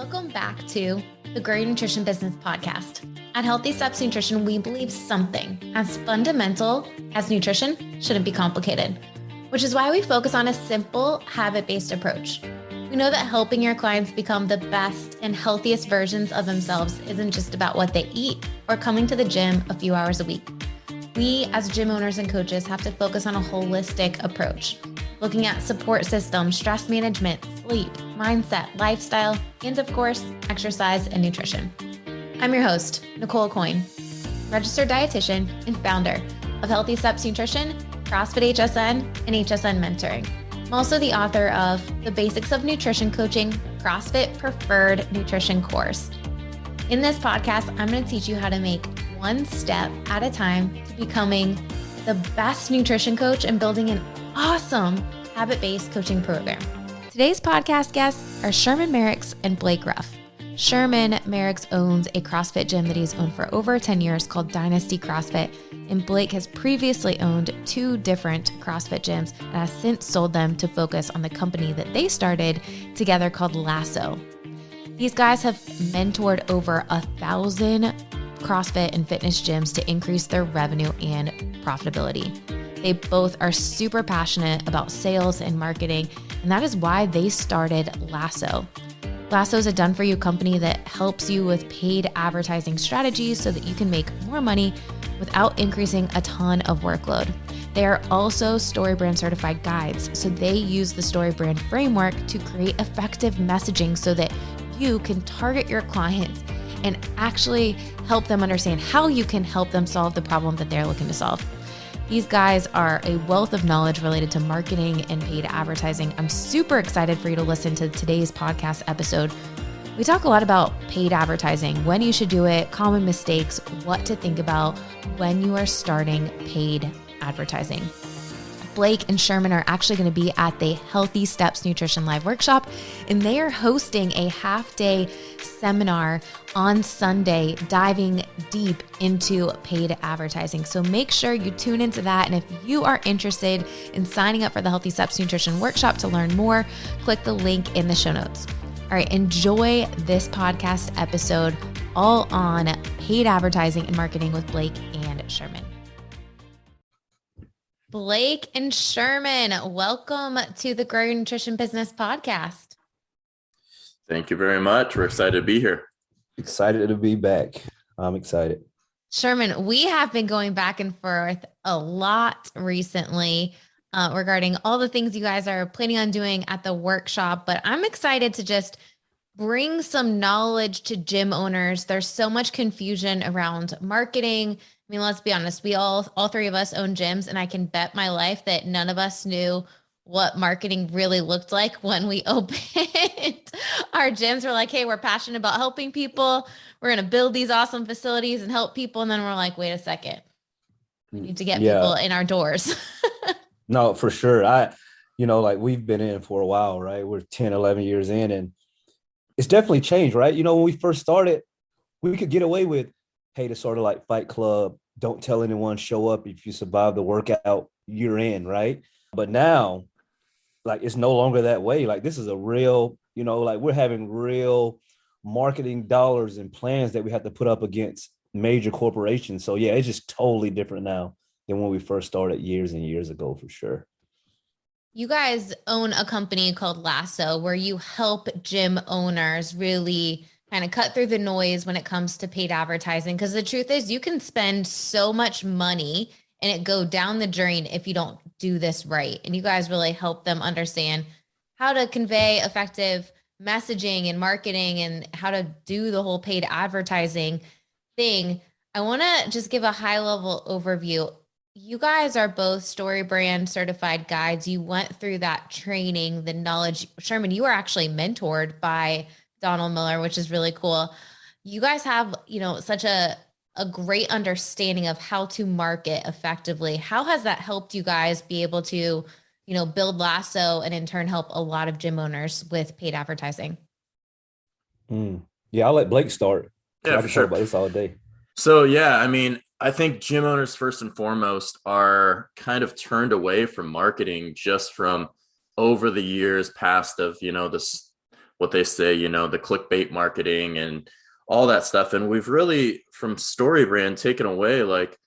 Welcome back to the Grow Your Nutrition Business podcast. At Healthy Steps Nutrition, we believe something as fundamental as nutrition shouldn't be complicated, which is why we focus on a simple, habit-based approach. We know that helping your clients become the best and healthiest versions of themselves isn't just about what they eat or coming to the gym a few hours a week. We, as gym owners and coaches, have to focus on a holistic approach, looking at support systems, stress management, sleep, mindset, lifestyle, and of course, exercise and nutrition. I'm your host, Nicole Coyne, registered dietitian and founder of Healthy Steps Nutrition, CrossFit HSN, and HSN Mentoring. I'm also the author of The Basics of Nutrition Coaching, CrossFit Preferred Nutrition course. In this podcast, I'm going to teach you how to make one step at a time to becoming the best nutrition coach and building an awesome habit-based coaching program. Today's podcast guests are Sherman Merricks and Blake Ruff. Sherman Merricks owns a CrossFit gym that he's owned for over 10 years called Dynasty CrossFit, and Blake has previously owned 2 different CrossFit gyms and has since sold them to focus on the company that they started together called Lasso. These guys have mentored over 1,000 CrossFit and fitness gyms to increase their revenue and profitability. They both are super passionate about sales and marketing, and that is why they started Lasso. Lasso is a done-for-you company that helps you with paid advertising strategies so that you can make more money without increasing a ton of workload. They are also StoryBrand certified guides, so they use the StoryBrand framework to create effective messaging so that you can target your clients and actually help them understand how you can help them solve the problem that they're looking to solve. These guys are a wealth of knowledge related to marketing and paid advertising. I'm super excited for you to listen to today's podcast episode. We talk a lot about paid advertising, when you should do it, common mistakes, what to think about when you are starting paid advertising. Blake and Sherman are actually going to be at the Healthy Steps Nutrition Live Workshop, and they are hosting a half-day seminar on Sunday, diving deep into paid advertising. So make sure you tune into that. And if you are interested in signing up for the Healthy Steps Nutrition Workshop to learn more, click the link in the show notes. All right, enjoy this podcast episode all on paid advertising and marketing with Blake and Sherman. Blake and Sherman, welcome to the Grow Your Nutrition Business podcast. Thank you very much. We're excited to be here. Excited to be back. I'm excited. Sherman, we have been going back and forth a lot recently regarding all the things you guys are planning on doing at the workshop, but I'm excited to just bring some knowledge to gym owners. There's so much confusion around marketing. I mean, let's be honest, we all 3 of us own gyms, and I can bet my life that none of us knew what marketing really looked like when we opened our gyms. We're like, hey, we're passionate about helping people. We're going to build these awesome facilities and help people. And then we're like, wait a second, we need to get people in our doors. No, for sure. Like we've been in for a while, right? We're 10, 11 years in, and it's definitely changed, right? When we first started, we could get away with, hey, it's sort of like Fight Club. Don't tell anyone, show up. If you survive the workout, you're in, right? But now, like, it's no longer that way. Like, this is a real, like we're having real marketing dollars and plans that we have to put up against major corporations. So yeah, it's just totally different now than when we first started years and years ago, for sure. You guys own a company called Lasso, where you help gym owners really kind of cut through the noise when it comes to paid advertising. Because the truth is, you can spend so much money and it go down the drain if you don't do this right. And you guys really help them understand how to convey effective messaging and marketing and how to do the whole paid advertising thing. I want to just give a high level overview. You guys are both StoryBrand certified guides. You went through that training, the knowledge. Sherman, you were actually mentored by Donald Miller, which is really cool. You guys have, such a great understanding of how to market effectively. How has that helped you guys be able to, build Lasso and in turn help a lot of gym owners with paid advertising? Yeah, I'll let Blake start. Yeah, I for can sure. talk about this all day. So yeah, I think gym owners first and foremost are kind of turned away from marketing just from over the years past of, this what they say, the clickbait marketing and all that stuff. And we've really, from StoryBrand, taken away like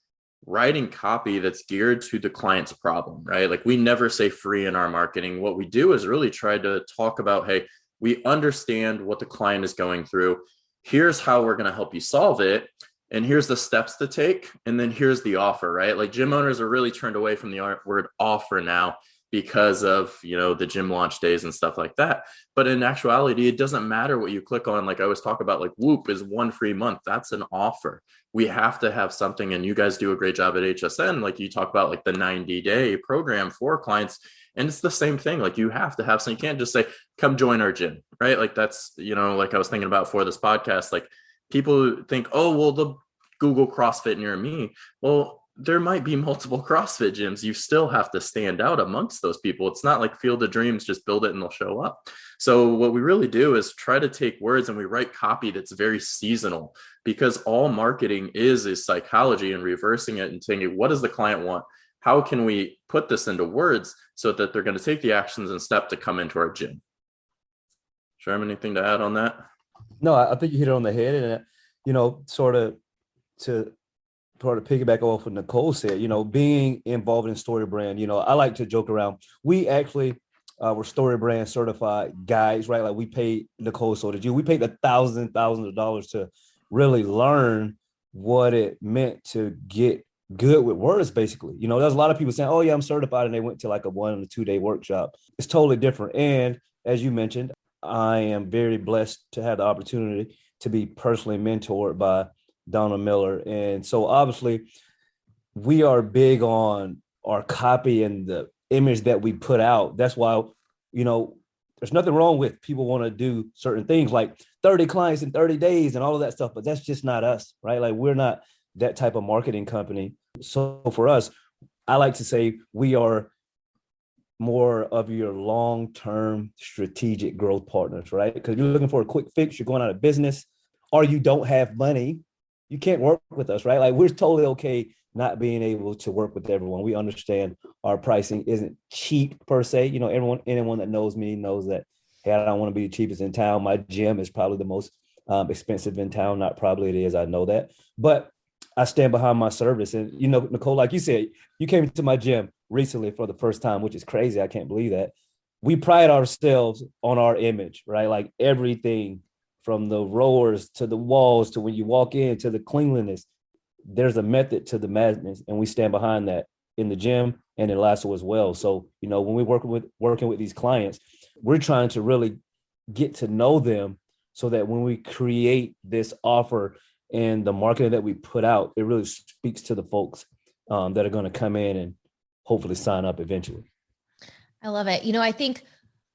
writing copy that's geared to the client's problem, right? Like we never say free in our marketing. What we do is really try to talk about, hey, we understand what the client is going through. Here's how we're going to help you solve it. And here's the steps to take. And then here's the offer, right? Like gym owners are really turned away from the word offer now because of, the gym launch days and stuff like that. But in actuality, it doesn't matter what you click on. Like I always talk about, like Whoop is 1 free month. That's an offer. We have to have something, and you guys do a great job at HSN. Like you talk about like the 90-day program for clients. And it's the same thing. Like you have to have some, you can't just say, come join our gym, right? Like that's, like I was thinking about for this podcast, like people think, oh, well, the Google CrossFit near me. Well, there might be multiple CrossFit gyms. You still have to stand out amongst those people. It's not like Field of Dreams, just build it and they'll show up. So what we really do is try to take words and we write copy that's very seasonal, because all marketing is psychology and reversing it and saying, what does the client want? How can we put this into words so that they're going to take the actions and step to come into our gym? Sherman, anything to add on that? No, I think you hit it on the head. And, sort of to piggyback off what Nicole said, being involved in StoryBrand, I like to joke around. We actually were StoryBrand certified guides, right? Like we paid Nicole, so did you. We paid thousands of dollars to really learn what it meant to get good with words, basically. There's a lot of people saying, oh yeah, I'm certified, and they went to like a 1 or 2 day workshop. It's totally different. And as you mentioned, I am very blessed to have the opportunity to be personally mentored by Donna Miller. And so obviously we are big on our copy and the image that we put out. That's why, there's nothing wrong with people want to do certain things like 30 clients in 30 days and all of that stuff, but that's just not us, right? Like we're not that type of marketing company. So for us, I like to say we are more of your long-term strategic growth partners, right? Because you're looking for a quick fix, you're going out of business, or you don't have money, you can't work with us, right? Like we're totally okay not being able to work with everyone. We understand our pricing isn't cheap per se. Anyone that knows me knows that, hey, I don't want to be the cheapest in town. My gym is probably the most expensive in town. Not probably, it is. I know that. But I stand behind my service. And, Nicole, like you said, you came to my gym recently for the first time, which is crazy. I can't believe that. We pride ourselves on our image, right? Like everything from the rowers to the walls to when you walk in to the cleanliness, there's a method to the madness, and we stand behind that in the gym and in Lasso as well. So, when we working with these clients, we're trying to really get to know them so that when we create this offer and the marketing that we put out, it really speaks to the folks that are going to come in and hopefully sign up eventually. I love it. I think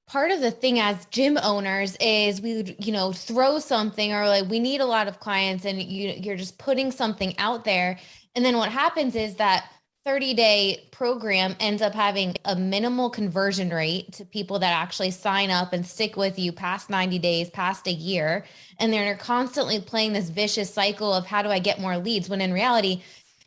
part of the thing as gym owners is we would, throw something, or like we need a lot of clients, and you're just putting something out there. And then what happens is that 30-day program ends up having a minimal conversion rate to people that actually sign up and stick with you past 90 days, past a year. And they're constantly playing this vicious cycle of how do I get more leads? When in reality,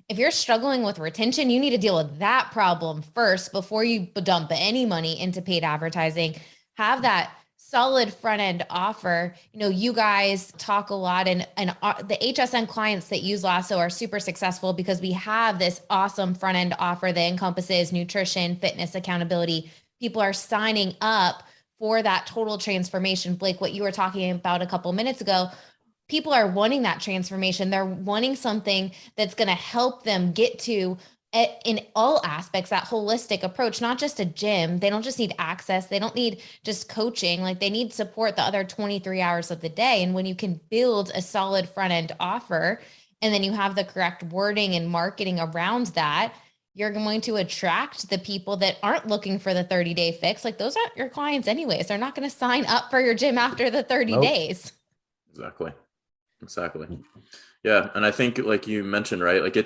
if you're struggling with retention, you need to deal with that problem first before you dump any money into paid advertising. Have that solid front end offer. You guys talk a lot, and the HSN clients that use Lasso are super successful because we have this awesome front end offer that encompasses nutrition, fitness, accountability. People are signing up for that total transformation. Blake, what you were talking about a couple minutes ago, people are wanting that transformation. They're wanting something that's going to help them get to in all aspects, that holistic approach, not just a gym. They don't just need access. They don't need just coaching. Like they need support the other 23 hours of the day. And when you can build a solid front end offer, and then you have the correct wording and marketing around that, you're going to attract the people that aren't looking for the 30-day fix. Like those aren't your clients anyways. They're not going to sign up for your gym after the 30 days. Exactly. Yeah. And I think like you mentioned, right? Like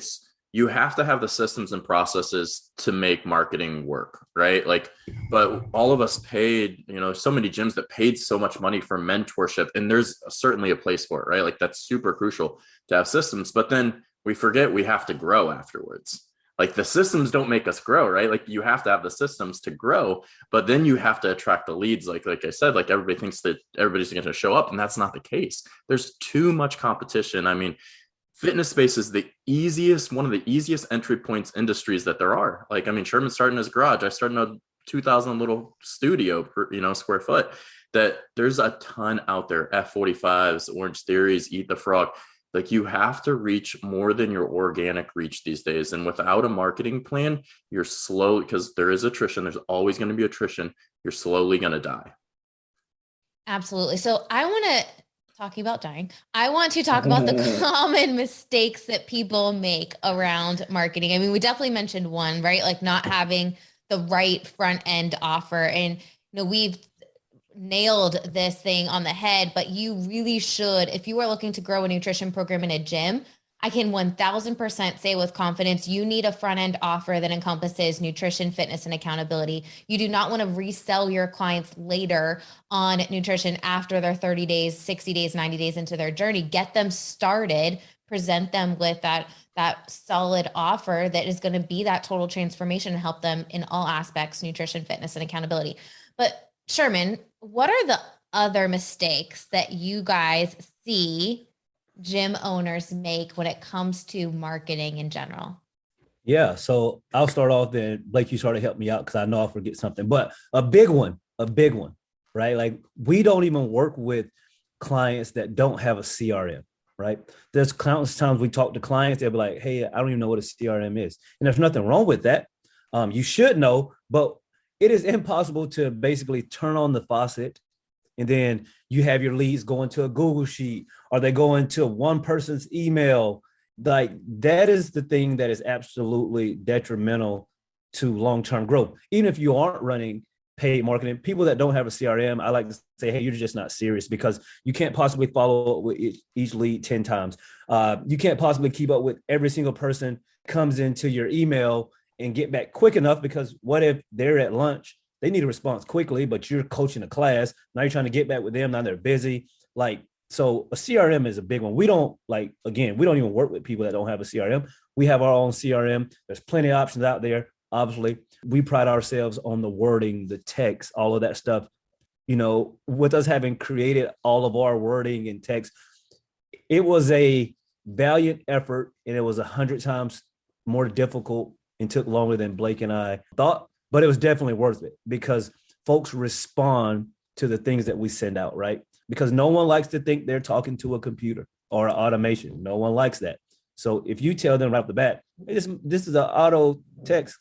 you have to have the systems and processes to make marketing work, right? Like, but all of us paid, so many gyms that paid so much money for mentorship, and there's certainly a place for it, right? Like that's super crucial to have systems, but then we forget we have to grow afterwards. Like the systems don't make us grow, right? Like you have to have the systems to grow, but then you have to attract the leads. Like I said, like everybody thinks that everybody's going to show up, and that's not the case. There's too much competition. I mean, fitness space is one of the easiest entry points industries that there are. Like, I mean, Sherman started in his garage. I started in a 2,000 little studio per, square foot. That there's a ton out there. F45s, Orange Theories, Eat the Frog. Like you have to reach more than your organic reach these days. And without a marketing plan, you're slow, because there is attrition. There's always going to be attrition. You're slowly going to die. Absolutely. So I want to talking about dying. I want to talk about the common mistakes that people make around marketing. I mean, we definitely mentioned one, right? Like not having the right front end offer. And, we've nailed this thing on the head, but you really should, if you are looking to grow a nutrition program in a gym, I can 1000% say with confidence, you need a front end offer that encompasses nutrition, fitness, and accountability. You do not want to resell your clients later on nutrition after they're 30 days, 60 days, 90 days into their journey. Get them started, present them with that solid offer that is going to be that total transformation and help them in all aspects, nutrition, fitness, and accountability. But Sherman, what are the other mistakes that you guys see gym owners make when it comes to marketing in general? Yeah, so I'll start off then. Blake, you sort of help me out because I know I'll forget something. But a big one, right? Like we don't even work with clients that don't have a CRM, right? There's countless times we talk to clients, they'll be like, hey, I don't even know what a CRM is. And there's nothing wrong with that. You should know, but it is impossible to basically turn on the faucet and then you have your leads go into a Google sheet or they go into one person's email. Like that is the thing that is absolutely detrimental to long-term growth. Even if you aren't running paid marketing, people that don't have a CRM, I like to say, hey, you're just not serious, because you can't possibly follow up with each lead 10 times. You can't possibly keep up with every single person comes into your email and get back quick enough, because what if they're at lunch, they need a response quickly, but you're coaching a class. Now you're trying to get back with them. Now they're busy. Like, so a CRM is a big one. We don't even work with people that don't have a CRM. We have our own CRM. There's plenty of options out there. Obviously, we pride ourselves on the wording, the text, all of that stuff. With us having created all of our wording and text, it was a valiant effort, and it was 100 times more difficult and took longer than Blake and I thought, but it was definitely worth it because folks respond to the things that we send out, right? Because no one likes to think they're talking to a computer or an automation. No one likes that. So if you tell them right off the bat, hey, this is an auto text,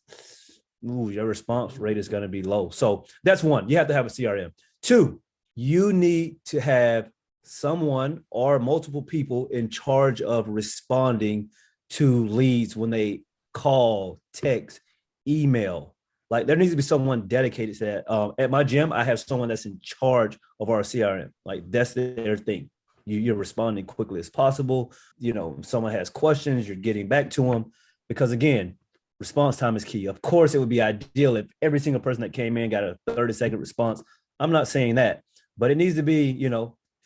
your response rate is going to be low. So that's one, you have to have a CRM. Two, you need to have someone or multiple people in charge of responding to leads when they call, text, email. Like there needs to be someone dedicated to that. At my gym, I have someone that's in charge of our CRM. Like that's their thing. You're responding quickly as possible. If someone has questions, you're getting back to them, because again, response time is key. Of course, it would be ideal if every single person that came in got a 30-second response. I'm not saying that, but it needs to be,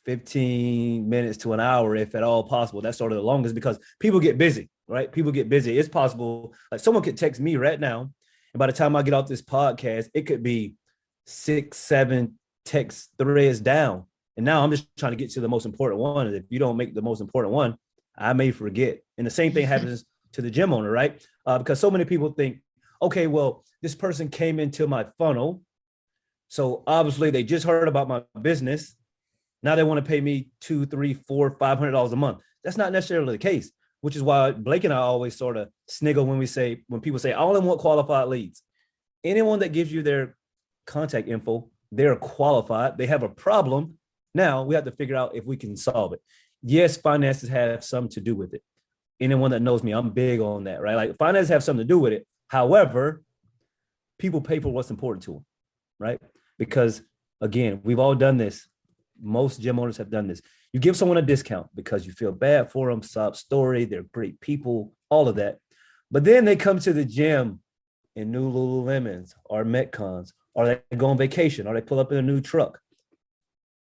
15 minutes to an hour, if at all possible. That's sort of the longest, because people get busy, right? People get busy. It's possible. Like someone could text me right now, and by the time I get off this podcast, it could be 6, 7 text threads down. And now I'm just trying to get to the most important one. And if you don't make the most important one, I may forget. And the same thing happens to the gym owner, right? Because so many people think, okay, well, this person came into my funnel, so obviously they just heard about my business. Now they want to pay me $200, $300, $400, $500 a month. That's not necessarily the case, which is why Blake and I always sort of sniggle when people say, I only want qualified leads. Anyone that gives you their contact info, they're qualified. They have a problem. Now we have to figure out if we can solve it. Yes, finances have something to do with it. Anyone that knows me, I'm big on that, right? Like finances have something to do with it. However, people pay for what's important to them, right? Because again, we've all done this. Most gym owners have done this. You give someone a discount because you feel bad for them, sob story, they're great people, all of that. But then they come to the gym in new Lululemons or Metcons, or they go on vacation, or they pull up in a new truck.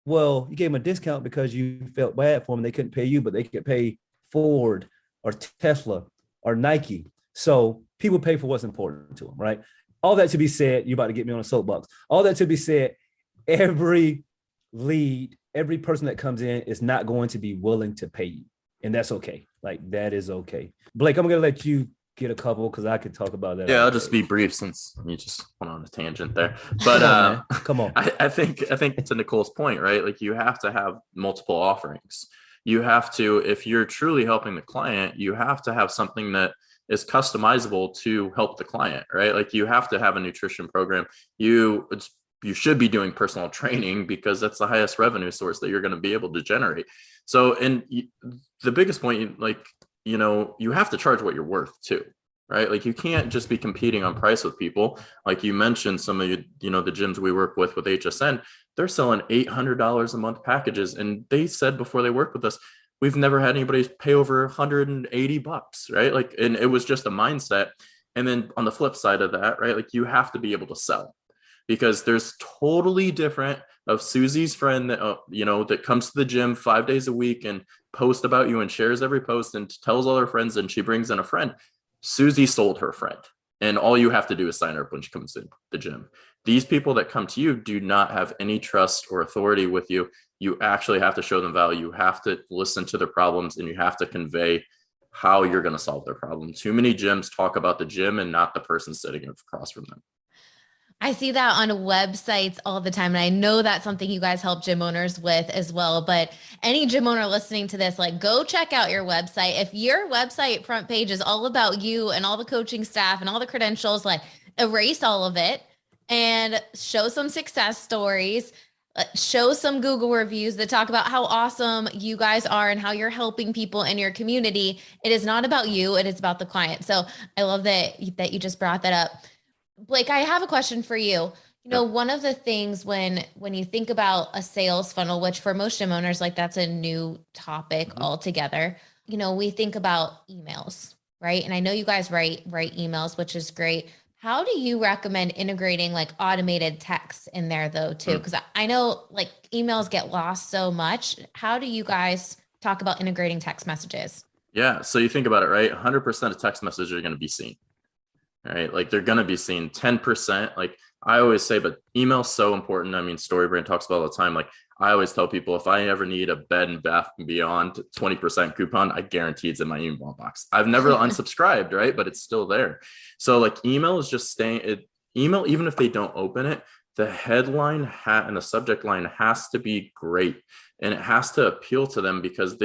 Well, you gave them a discount because you felt bad for them. They couldn't pay you, but they could pay Ford or Tesla or Nike. So people pay for what's important to them, right? All that to be said, you about to get me on a soapbox. All that to be said, every lead, every person that comes in is not going to be willing to pay you. And that's okay. Like, that is okay. Blake, I'm going to let you get a couple because I could talk about that. Yeah, I'll just be brief since you just went on a tangent there. But come on. I think to Nicole's point, right? Like, you have to have multiple offerings. You have to, if you're truly helping the client, you have to have something that is customizable to help the client, right? Like, you have to have a nutrition program. You should be doing personal training because that's the highest revenue source that you're going to be able to generate. So, and the biggest point, like, you have to charge what you're worth too, right? Like, you can't just be competing on price with people. Like you mentioned, some of the gyms we work with HSN, they're selling $800 a month packages. And they said before they worked with us, we've never had anybody pay over $180, right? Like, and it was just a mindset. And then on the flip side of that, right? Like, you have to be able to sell, because there's totally different of Susie's friend that, that comes to the gym 5 days a week and posts about you and shares every post and tells all her friends, and she brings in a friend. Susie sold her friend, and all you have to do is sign her up when she comes to the gym. These people that come to you do not have any trust or authority with you. You actually have to show them value. You have to listen to their problems, and you have to convey how you're going to solve their problem. Too many gyms talk about the gym and not the person sitting across from them. I see that on websites all the time. And I know that's something you guys help gym owners with as well. But any gym owner listening to this, like, go check out your website. If your website front page is all about you and all the coaching staff and all the credentials, like, erase all of it and show some success stories, show some Google reviews that talk about how awesome you guys are and how you're helping people in your community. It is not about you. It is about the client. So I love that you just brought that up. Blake, I have a question for you. One of the things when you think about a sales funnel, which for most gym owners, like, that's a new topic altogether, we think about emails, right? And I know you guys write emails, which is great. How do you recommend integrating, like, automated text in there though, too? Because I know, like, emails get lost so much. How do you guys talk about integrating text messages? Yeah. So you think about it, right? 100% of text messages are going to be seen. Right? Like, they're going to be seen. 10%. Like I always say, but email's so important. I mean, StoryBrand talks about all the time. Like, I always tell people, if I ever need a Bed and Bath & Beyond 20% coupon, I guarantee it's in my email box. I've never unsubscribed, right? But it's still there. So, like, email is just email, even if they don't open it, the headline and the subject line has to be great. And it has to appeal to them, because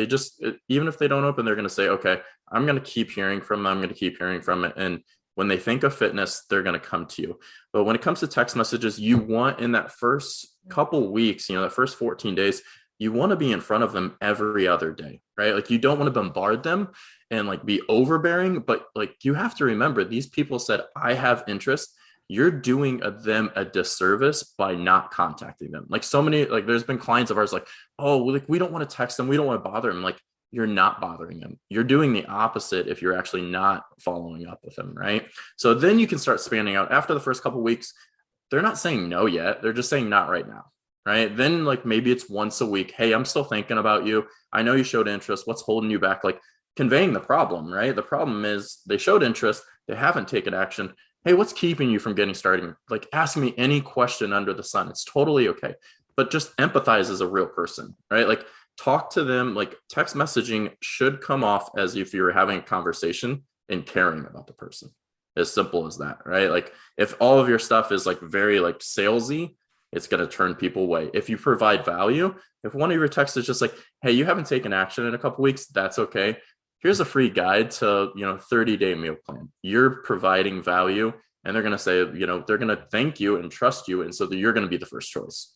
even if they don't open, they're going to say, okay, I'm going to keep hearing from them. I'm going to keep hearing from it. And when they think of fitness, they're going to come to you. But when it comes to text messages, you want, in that first couple weeks, that first 14 days, you want to be in front of them every other day, right? Like, you don't want to bombard them and, like, be overbearing, but, like, you have to remember, these people said, I have interest. You're doing them a disservice by not contacting them. Like, so many, like, there's been clients of ours, like, oh, like, we don't want to text them. We don't want to bother them. Like, you're not bothering them. You're doing the opposite if you're actually not following up with them, right? So then you can start spanning out. After the first couple of weeks, they're not saying no yet. They're just saying not right now, right? Then, like, maybe it's once a week. Hey, I'm still thinking about you. I know you showed interest. What's holding you back? Like, conveying the problem, right? The problem is they showed interest. They haven't taken action. Hey, what's keeping you from getting started? Like, ask me any question under the sun. It's totally okay. But just empathize as a real person, right? Like, talk to them. Like, text messaging should come off as if you're having a conversation and caring about the person. As simple as that, right? Like, if all of your stuff is, like, very, like, salesy, it's going to turn people away. If you provide value, if one of your texts is just like, hey, you haven't taken action in a couple of weeks, that's okay. Here's a free guide to, 30-day meal plan. You're providing value, and they're going to say, they're going to thank you and trust you. And so you're going to be the first choice.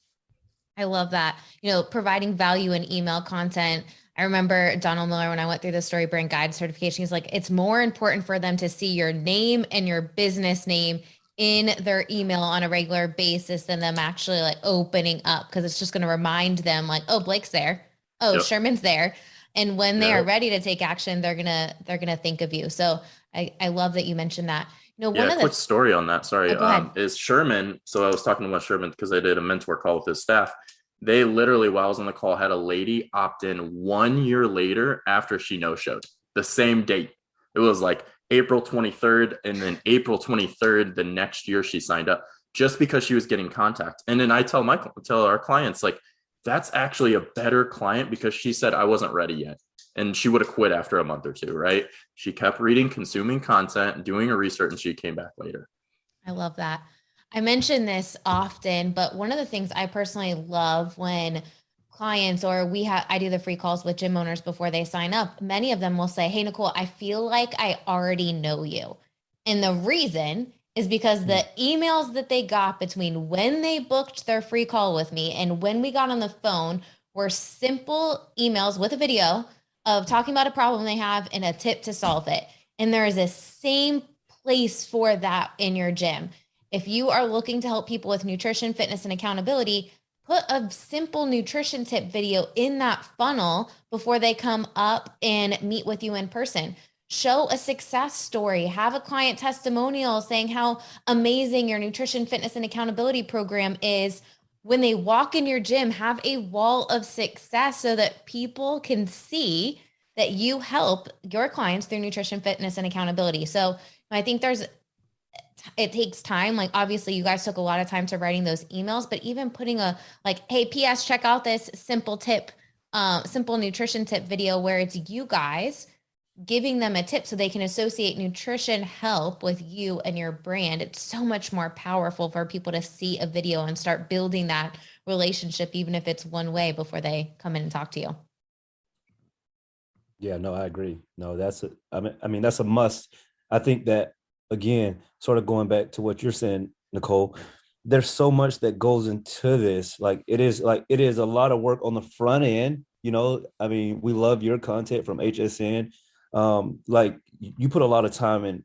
I love that. Providing value in email content. I remember Donald Miller, when I went through the StoryBrand Guide certification, he's like, it's more important for them to see your name and your business name in their email on a regular basis than them actually, like, opening up, because it's just going to remind them, like, oh, Blake's there. Oh, yep. Sherman's there. And when they are ready to take action, they're gonna think of you. So I love that you mentioned that. Quick story on that. Sorry, is Sherman. So I was talking about Sherman because I did a mentor call with his staff. They literally, while I was on the call, had a lady opt in 1 year later after she no-showed, the same date. It was like April 23rd, and then April 23rd, the next year she signed up just because she was getting contact. And then I tell our clients, like, that's actually a better client because she said I wasn't ready yet. And she would have quit after a month or two, right? She kept reading, consuming content, doing her research, and she came back later. I love that. I mention this often, but one of the things I personally love when clients or I do the free calls with gym owners before they sign up. Many of them will say, "Hey, Nicole, I feel like I already know you." And the reason is because the emails that they got between when they booked their free call with me and when we got on the phone were simple emails with a video of talking about a problem they have and a tip to solve it. And there is a same place for that in your gym. If you are looking to help people with nutrition, fitness, and accountability, put a simple nutrition tip video in that funnel before they come up and meet with you in person. Show a success story, have a client testimonial saying how amazing your nutrition, fitness, and accountability program is. When they walk in your gym, have a wall of success so that people can see that you help your clients through nutrition, fitness, and accountability. So I think it takes time. Like, obviously you guys took a lot of time to writing those emails, but even putting a, like, "Hey, PS, check out this simple nutrition tip video," where it's you guys giving them a tip so they can associate nutrition help with you and your brand. It's so much more powerful for people to see a video and start building that relationship, even if it's one way, before they come in and talk to you. Yeah, no, I agree. No, I mean, that's a must. I think that, again, sort of going back to what you're saying, Nicole, there's so much that goes into this. It is a lot of work on the front end. I mean, we love your content from HSN. You put a lot of time and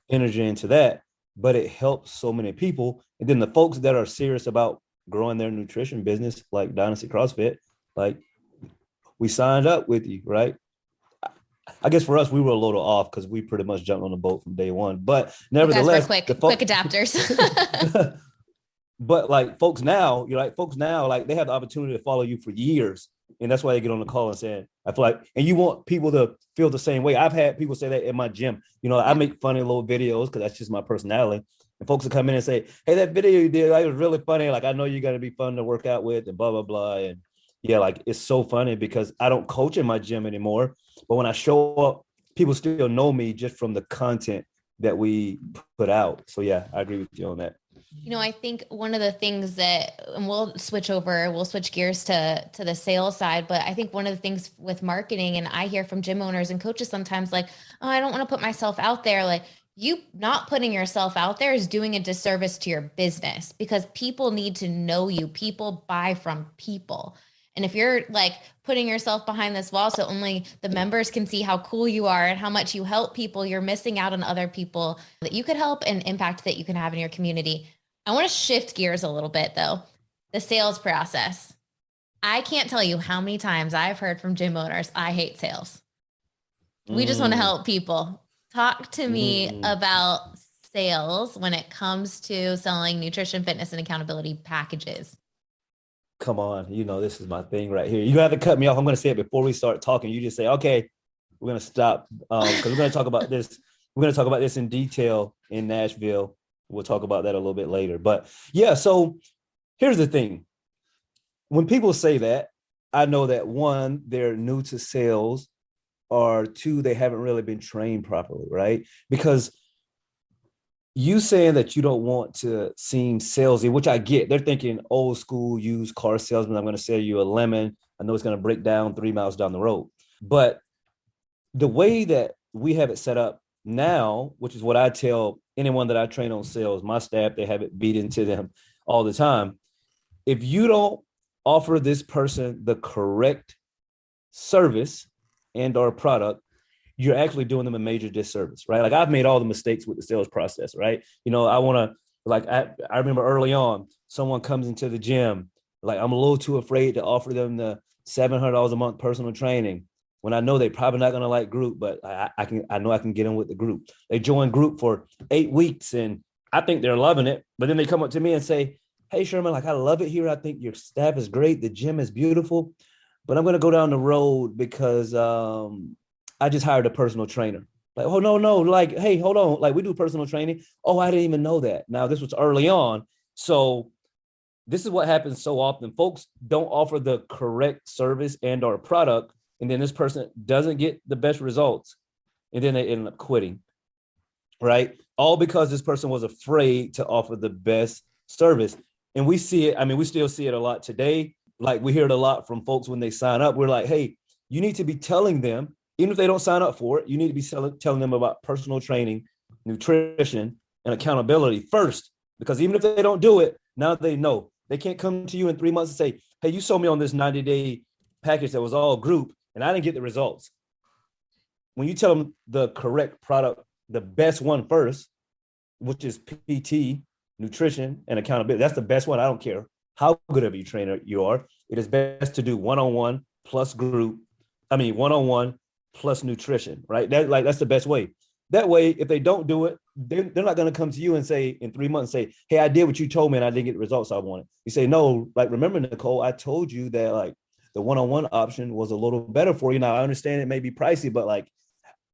energy into that, but it helps so many people. And then the folks that are serious about growing their nutrition business, like Dynasty CrossFit, like, we signed up with you, right? I guess for us, we were a little off because we pretty much jumped on the boat from day one. But nevertheless, quick adapters. But folks now, they have the opportunity to follow you for years. And that's why they get on the call and saying, I feel like, and you want people to feel the same way. I've had people say that in my gym. I make funny little videos because that's just my personality. And folks will come in and say, "Hey, that video you did, it was really funny. Like, I know you're going to be fun to work out with," and blah, blah, blah. And yeah, it's so funny because I don't coach in my gym anymore. But when I show up, people still know me just from the content that we put out. So yeah, I agree with you on that. I think one of the things and we'll switch gears to the sales side, but I think one of the things with marketing, and I hear from gym owners and coaches sometimes, like, "Oh, I don't want to put myself out there." Like, you not putting yourself out there is doing a disservice to your business, because people need to know you. People buy from people. And if you're putting yourself behind this wall so only the members can see how cool you are and how much you help people, you're missing out on other people that you could help and impact that you can have in your community. I want to shift gears a little bit, though. The sales process. I can't tell you how many times I've heard from gym owners, "I hate sales. We just want to help people." Talk to me about sales when it comes to selling nutrition, fitness, and accountability packages. Come on, this is my thing right here. You have to cut me off. I'm going to say it before we start talking. You just say, "Okay, we're going to stop," because we're going to talk about this. We're going to talk about this in detail in Nashville. We'll talk about that a little bit later. But yeah, so here's the thing. When people say that, I know that, one, they're new to sales, or two, they haven't really been trained properly, right? Because you saying that you don't want to seem salesy, which I get. They're thinking old school used car salesman. I'm going to sell you a lemon. I know it's going to break down 3 miles down the road. But the way that we have it set up now, which is what I tell anyone that I train on sales, my staff, they have it beat into them all the time. If you don't offer this person the correct service and or product, you're actually doing them a major disservice, right? Like, I've made all the mistakes with the sales process, right? I remember early on, someone comes into the gym, like, I'm a little too afraid to offer them the $700 a month personal training when I know they're probably not going to like group, but I know I can get them with the group. They join group for 8 weeks and I think they're loving it. But then they come up to me and say, "Hey, Sherman, I love it here. I think your staff is great. The gym is beautiful, but I'm going to go down the road because I just hired a personal trainer." Like, oh, no, like, hey, hold on. Like, we do personal training. Oh, I didn't even know that. Now, this was early on. So this is what happens so often. Folks don't offer the correct service and or product, and then this person doesn't get the best results, and then they end up quitting, right? All because this person was afraid to offer the best service. And we see it. I mean, we still see it a lot today. Like, we hear it a lot from folks when they sign up. We're like, hey, you need to be telling them, even if they don't sign up for it, you need to be telling them about personal training, nutrition, and accountability first. Because even if they don't do it, now they know. They can't come to you in 3 months and say, hey, you sold me on this 90-day package that was all group, and I didn't get the results. When you tell them the correct product, the best one first, which is PT, nutrition, and accountability, that's the best one. I don't care how good of a trainer you are. It is best to do one-on-one plus group. I mean, one-on-one plus nutrition, right? That's the best way. That way, if they don't do it, they're not going to come to you and say in 3 months, say, hey, I did what you told me and I didn't get the results I wanted. You say, no, like, remember, Nicole, I told you that like the one-on-one option was a little better for you. Now, I understand it may be pricey, but like,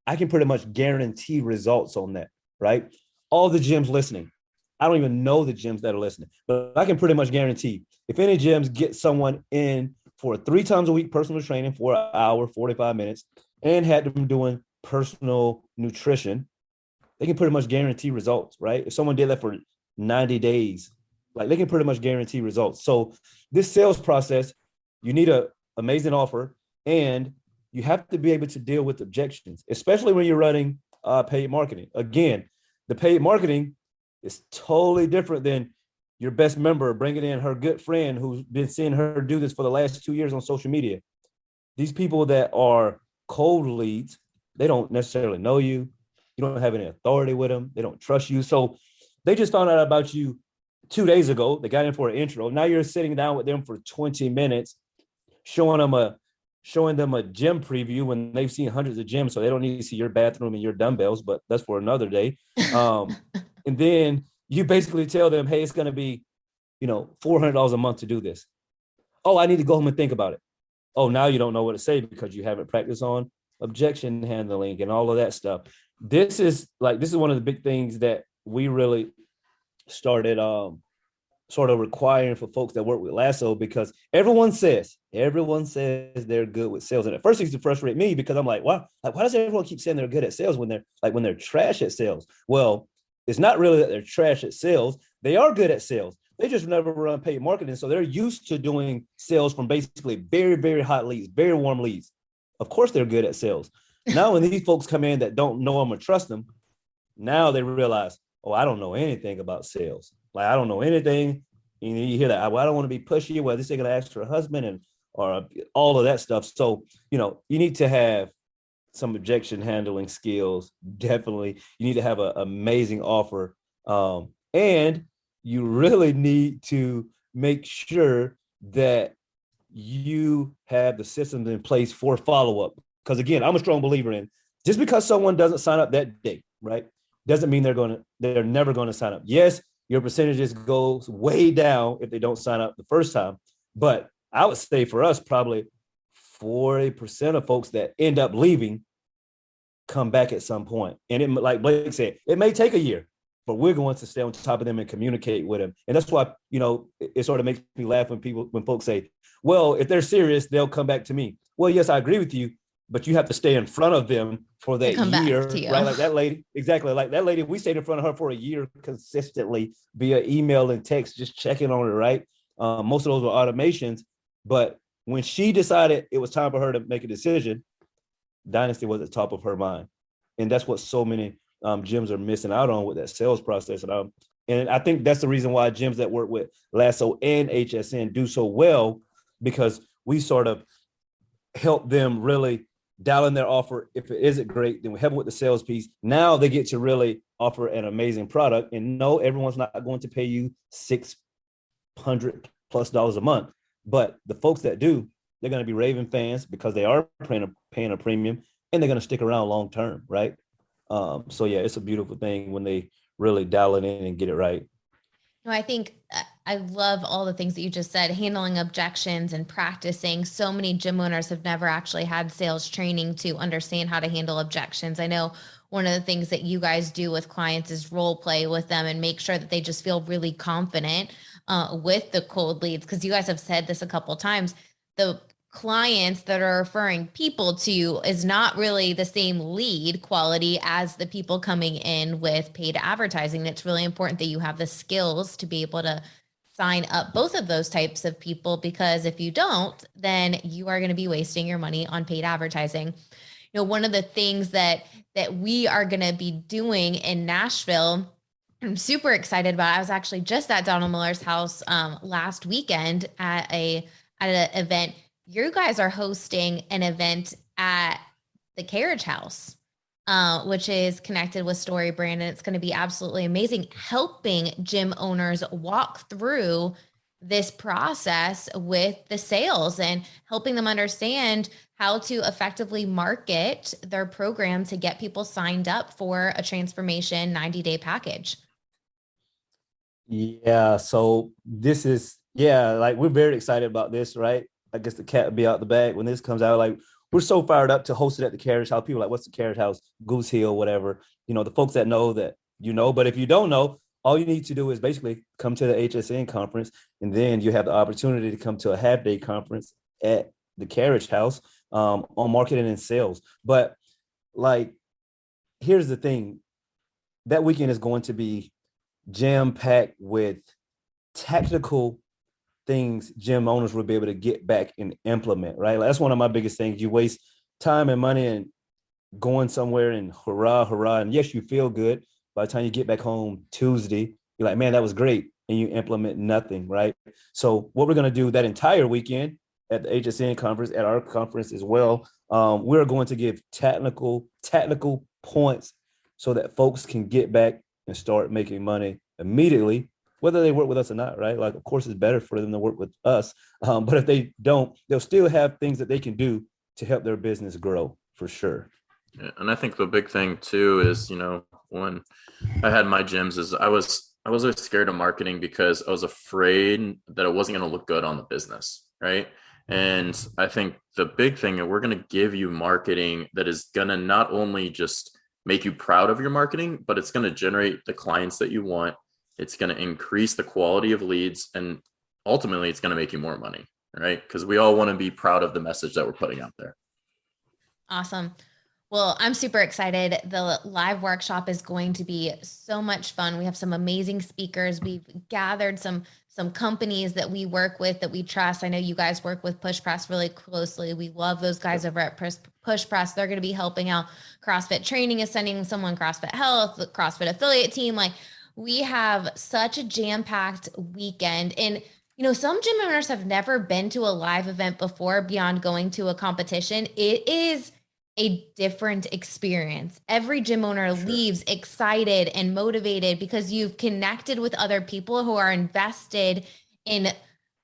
I can pretty much guarantee results on that, right? All the gyms listening, I don't even know the gyms that are listening, but I can pretty much guarantee if any gyms get someone in for 3 times a week personal training for an hour, 45 minutes, and had them doing personal nutrition, they can pretty much guarantee results, right? If someone did that for 90 days, like, they can pretty much guarantee results. So this sales process, you need an amazing offer, and you have to be able to deal with objections, especially when you're running paid marketing. Again, the paid marketing is totally different than your best member bringing in her good friend who's been seeing her do this for the last 2 years on social media. These people that are cold leads, they don't necessarily know you. You don't have any authority with them. They don't trust you. So they just found out about you 2 days ago. They got in for an intro. Now you're sitting down with them for 20 minutes, showing them a gym preview when they've seen hundreds of gyms. So they don't need to see your bathroom and your dumbbells, but that's for another day. And then you basically tell them, hey, it's going to be, $400 a month to do this. Oh, I need to go home and think about it. Oh, now you don't know what to say because you haven't practiced on objection handling and all of that stuff. This is one of the big things that we really started sort of requiring for folks that work with Lasso, because everyone says they're good with sales. And at first it used to frustrate me because I'm like, why does everyone keep saying they're good at sales when they're trash at sales? Well, it's not really that they're trash at sales. They are good at sales. They just never run paid marketing. So they're used to doing sales from basically very, very hot leads, very warm leads. Of course they're good at sales. Now, when these folks come in that don't know them or trust them, now they realize, oh, I don't know anything about sales. Like, I don't know anything. And you hear that, well, I don't want to be pushy. Well, this is going to ask for a husband or all of that stuff. So, you need to have some objection handling skills. Definitely. You need to have an amazing offer. And you really need to make sure that you have the systems in place for follow-up. Because again, I'm a strong believer in just because someone doesn't sign up that day, right, doesn't mean they're never going to sign up. Yes, your percentages goes way down if they don't sign up the first time. But I would say for us, probably 40% of folks that end up leaving come back at some point. And it, like Blake said, it may take a year, but we're going to stay on top of them and communicate with them. And that's why, it sort of makes me laugh when folks say, well, if they're serious, they'll come back to me. Well, yes, I agree with you, but you have to stay in front of them for that year, right? Like that lady, exactly. Like that lady, we stayed in front of her for a year consistently via email and text, just checking on her, right? Most of those were automations, but when she decided it was time for her to make a decision, Dynasty was at the top of her mind. And that's what so many gyms are missing out on with that sales process. And I think that's the reason why gyms that work with Lasso and HSN do so well, because we sort of help them really dial in their offer. If it isn't great, then we help them with the sales piece. Now they get to really offer an amazing product. And no, everyone's not going to pay you $600+ a month. But the folks that do, they're going to be raving fans because they are paying a premium, and they're going to stick around long term, right? So yeah, it's a beautiful thing when they really dial it in and get it right. No, I think I love all the things that you just said, handling objections and practicing. So many gym owners have never actually had sales training to understand how to handle objections. I know one of the things that you guys do with clients is role play with them and make sure that they just feel really confident with the cold leads. Because you guys have said this a couple of times, the clients that are referring people to you is not really the same lead quality as the people coming in with paid advertising. It's really important that you have the skills to be able to sign up both of those types of people, because if you don't, then you are going to be wasting your money on paid advertising. You know, one of the things that we are going to be doing in Nashville, I'm super excited about. I was actually just at Donald Miller's house last weekend at an event. You guys are hosting an event at the Carriage House, which is connected with Story Brand. And it's going to be absolutely amazing, helping gym owners walk through this process with the sales and helping them understand how to effectively market their program to get people signed up for a transformation 90-day package. Yeah. So this is, like we're very excited about this, right? I guess the cat will be out the bag when this comes out. Like we're so fired up to host it at the Carriage House. People are like, what's the Carriage House? Goose Hill, whatever. You know, the folks that know that, you know, but if you don't know, all you need to do is basically come to the HSN conference, and then you have the opportunity to come to a half-day conference at the Carriage House on marketing and sales. But like, here's the thing. That weekend is going to be jam-packed with tactical things gym owners will be able to get back and implement, right? Like, that's one of my biggest things. You waste time and money and going somewhere and hurrah. And yes, you feel good. By the time you get back home Tuesday, you're like, man, that was great. And you implement nothing, right? So what we're going to do that entire weekend at the HSN conference, at our conference as well, we're going to give tactical points so that folks can get back and start making money immediately, whether they work with us or not, right? Like, of course, it's better for them to work with us. But if they don't, they'll still have things that they can do to help their business grow, for sure. Yeah, and I think the big thing too is, you know, when I had my gyms, is I was always scared of marketing because I was afraid that it wasn't going to look good on the business, right? And I think the big thing, and we're going to give you marketing that is going to not only just make you proud of your marketing, but it's going to generate the clients that you want. It's going to increase the quality of leads, and ultimately it's going to make you more money, right? Because we all want to be proud of the message that we're putting out there. Awesome. Well, I'm super excited. The live workshop is going to be so much fun. We have some amazing speakers. We've gathered some companies that we work with that we trust. I know you guys work with Push Press really closely. We love those guys over at Push Press. They're going to be helping out. CrossFit Training is sending someone, CrossFit Health, the CrossFit affiliate team. Like, we have such a jam-packed weekend. And, you know, some gym owners have never been to a live event before beyond going to a competition. It is a different experience. Every gym owner leaves excited and motivated because you've connected with other people who are invested in,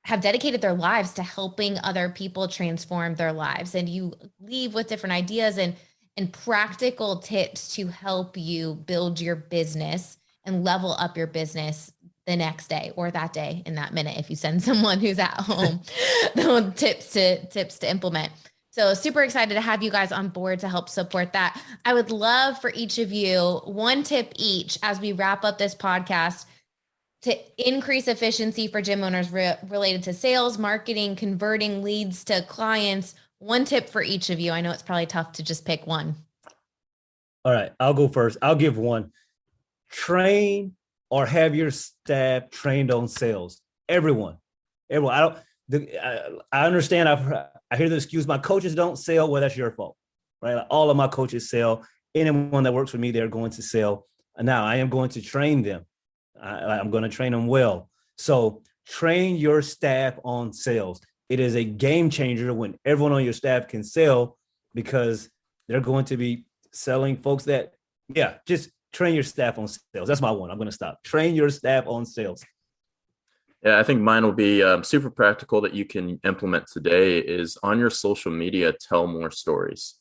have dedicated their lives to helping other people transform their lives. And you leave with different ideas and practical tips to help you build your business and level up your business the next day or that day in that minute. If you send someone who's at home, the tips to implement. So super excited to have you guys on board to help support that. I would love for each of you, one tip each as we wrap up this podcast to increase efficiency for gym owners related to sales, marketing, converting leads to clients. One tip for each of you. I know it's probably tough to just pick one. All right, I'll go first. I'll give one. Train or have your staff trained on sales. Everyone. I understand. I hear the excuse, my coaches don't sell. Well, that's your fault, right? Like, all of my coaches sell. Anyone that works for me, they're going to sell. Now I am going to train them. I'm going to train them well. So train your staff on sales. It is a game changer when everyone on your staff can sell, because they're going to be selling folks that, just train your staff on sales. That's my one. I'm going to stop. Train your staff on sales. Yeah, I think mine will be super practical that you can implement today is on your social media, tell more stories.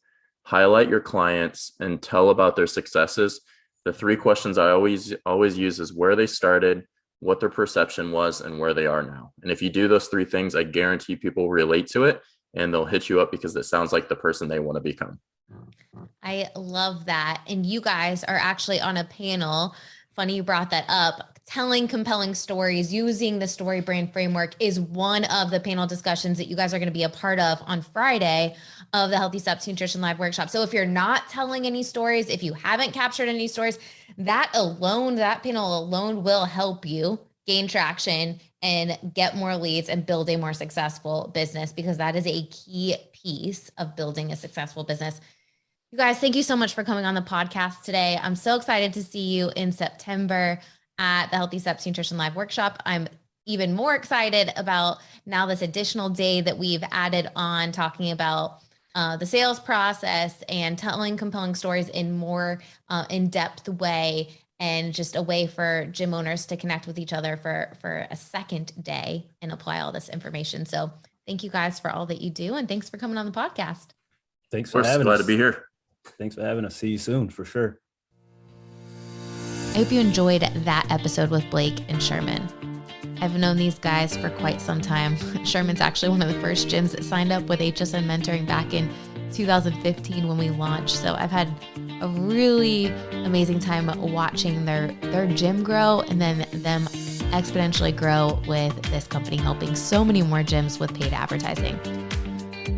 Highlight your clients and tell about their successes. The 3 questions I always use is where they started, what their perception was, and where they are now. And if you do those 3 things, I guarantee people relate to it and they'll hit you up because it sounds like the person they want to become. I love that. And you guys are actually on a panel. Funny you brought that up. Telling compelling stories using the story brand framework is one of the panel discussions that you guys are going to be a part of on Friday of the Healthy Steps Nutrition Live Workshop. So if you're not telling any stories, if you haven't captured any stories, that panel alone will help you gain traction and get more leads and build a more successful business, because that is a key piece of building a successful business. You guys, thank you so much for coming on the podcast today. I'm so excited to see you in September at the Healthy Steps Nutrition Live Workshop. I'm even more excited about now this additional day that we've added on, talking about the sales process and telling compelling stories in more in-depth way, and just a way for gym owners to connect with each other for a second day and apply all this information. So thank you guys for all that you do. And thanks for coming on the podcast. Thanks for having us. Glad to be here. Thanks for having us. See you soon for sure. I hope you enjoyed that episode with Blake and Sherman. I've known these guys for quite some time. Sherman's actually one of the first gyms that signed up with HSN mentoring back in 2015 when we launched. So I've had a really amazing time watching their gym grow, and then them exponentially grow with this company, helping so many more gyms with paid advertising.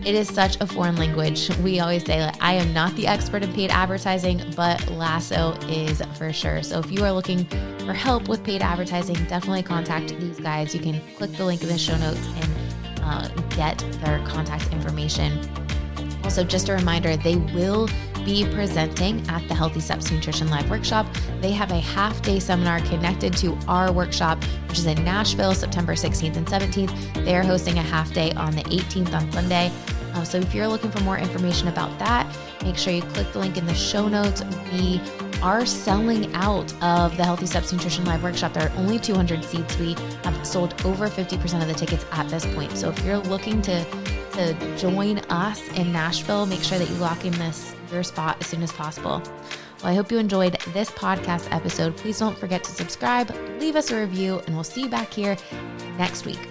It is such a foreign language. We always say, like, I am not the expert in paid advertising, but Lasso is for sure. So if you are looking for help with paid advertising, definitely contact these guys. You can click the link in the show notes and get their contact information. Also, just a reminder, they will be presenting at the Healthy Steps Nutrition Live Workshop. They have a half-day seminar connected to our workshop, which is in Nashville, September 16th and 17th. They are hosting a half-day on the 18th on Sunday. So if you're looking for more information about that, make sure you click the link in the show notes. We are selling out of the Healthy Steps Nutrition Live Workshop. There are only 200 seats. We have sold over 50% of the tickets at this point. So if you're looking to join us in Nashville, make sure that you lock in your spot as soon as possible. Well, I hope you enjoyed this podcast episode. Please don't forget to subscribe, leave us a review, and we'll see you back here next week.